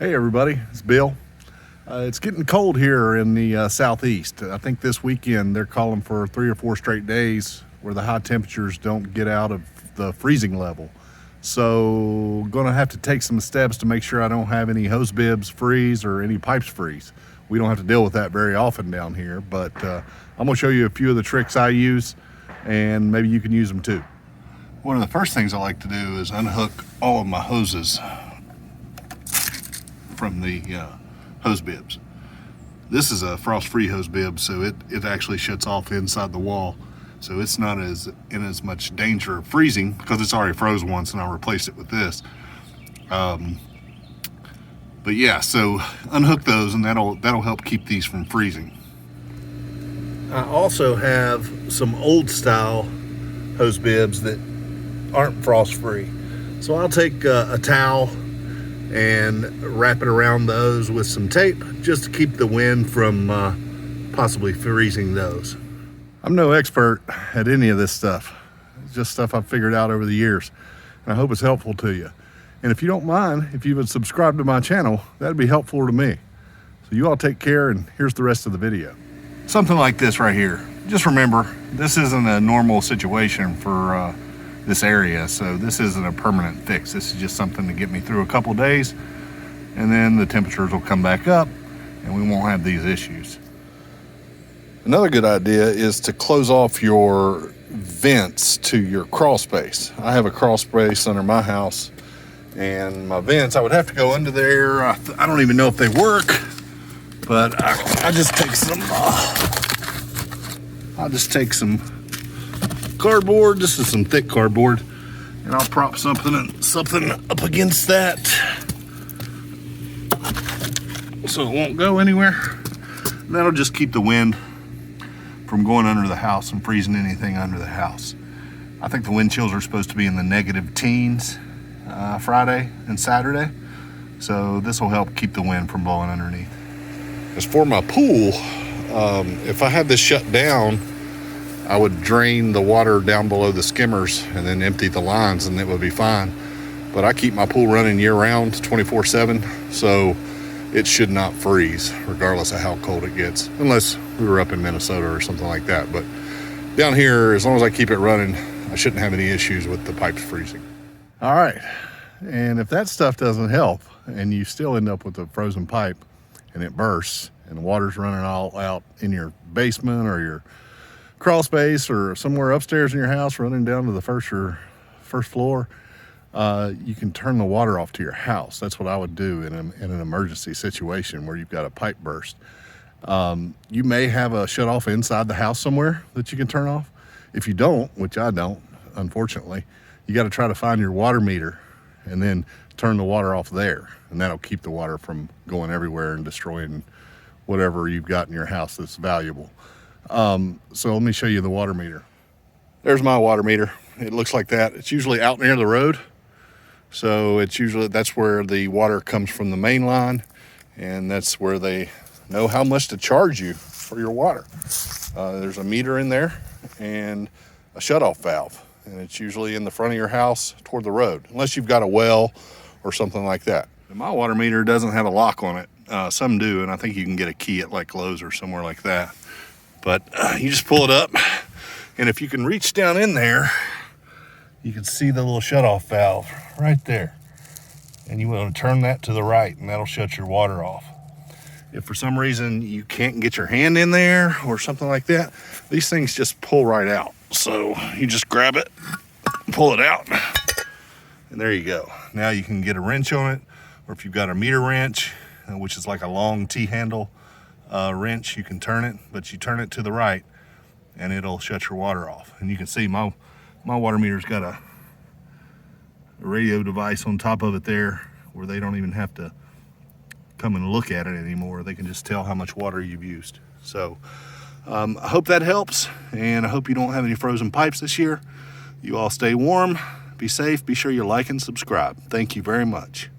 Hey everybody, it's Bill. It's getting cold here in the southeast. I think this weekend they're calling for 3 or 4 straight days where the high temperatures don't get out of the freezing level. So gonna have to take some steps to make sure I don't have any hose bibs freeze or any pipes freeze. We don't have to deal with that very often down here, but I'm gonna show you a few of the tricks I use and maybe you can use them too. One of the first things I like to do is unhook all of my hoses from the hose bibs. This is a frost-free hose bib, so it actually shuts off inside the wall, so it's not in as much danger of freezing because it's already froze once and I'll replace it with this. But yeah, so unhook those and that'll help keep these from freezing. I also have some old style hose bibs that aren't frost-free, so I'll take a towel and wrap it around those with some tape just to keep the wind from possibly freezing those. I'm no expert at any of this stuff. It's just stuff I've figured out over the years, and I hope it's helpful to you. And if you don't mind, if you would subscribe to my channel, that'd be helpful to me. So you all take care, and here's the rest of the video. Something like this right here. Just remember, this isn't a normal situation for this area, so this isn't a permanent fix. This is just something to get me through a couple days, and then the temperatures will come back up and we won't have these issues. Another good idea is to close off your vents to your crawl space. I have a crawl space under my house, and my vents, I would have to go under there. I don't even know if they work, but I just take some cardboard. This is some thick cardboard, and I'll prop something up against that so it won't go anywhere. And that'll just keep the wind from going under the house and freezing anything under the house. I think the wind chills are supposed to be in the negative teens Friday and Saturday, so this will help keep the wind from blowing underneath. As for my pool, if I had this shut down, I would drain the water down below the skimmers and then empty the lines and it would be fine. But I keep my pool running year round, 24/7, so it should not freeze regardless of how cold it gets, unless we were up in Minnesota or something like that. But down here, as long as I keep it running, I shouldn't have any issues with the pipes freezing. All right, and if that stuff doesn't help and you still end up with a frozen pipe and it bursts and the water's running all out in your basement or your crawl space or somewhere upstairs in your house running down to the first floor, you can turn the water off to your house. That's what I would do in an emergency situation where you've got a pipe burst. You may have a shut off inside the house somewhere that you can turn off. If you don't, which I don't, unfortunately, you got to try to find your water meter and then turn the water off there, and that'll keep the water from going everywhere and destroying whatever you've got in your house that's valuable. So let me show you the water meter. There's my water meter. It looks like that. It's usually out near the road, so that's where the water comes from the main line, and that's where they know how much to charge you for your water. There's a meter in there and a shutoff valve, and it's usually in the front of your house toward the road, unless you've got a well or something like that. My water meter doesn't have a lock on it. Some do, and I think you can get a key at like Lowe's or somewhere like that. But you just pull it up, and if you can reach down in there, you can see the little shutoff valve right there. And you want to turn that to the right, and that'll shut your water off. If for some reason you can't get your hand in there or something like that, these things just pull right out. So you just grab it, pull it out, and there you go. Now you can get a wrench on it, or if you've got a meter wrench, which is like a long T-handle wrench, you can turn it, but you turn it to the right and it'll shut your water off. And you can see my water meter's got a radio device on top of it there where they don't even have to come and look at it anymore. They can just tell how much water you've used. So I hope that helps, and I hope you don't have any frozen pipes this year. You all stay warm, be safe, be sure you like and subscribe. Thank you very much.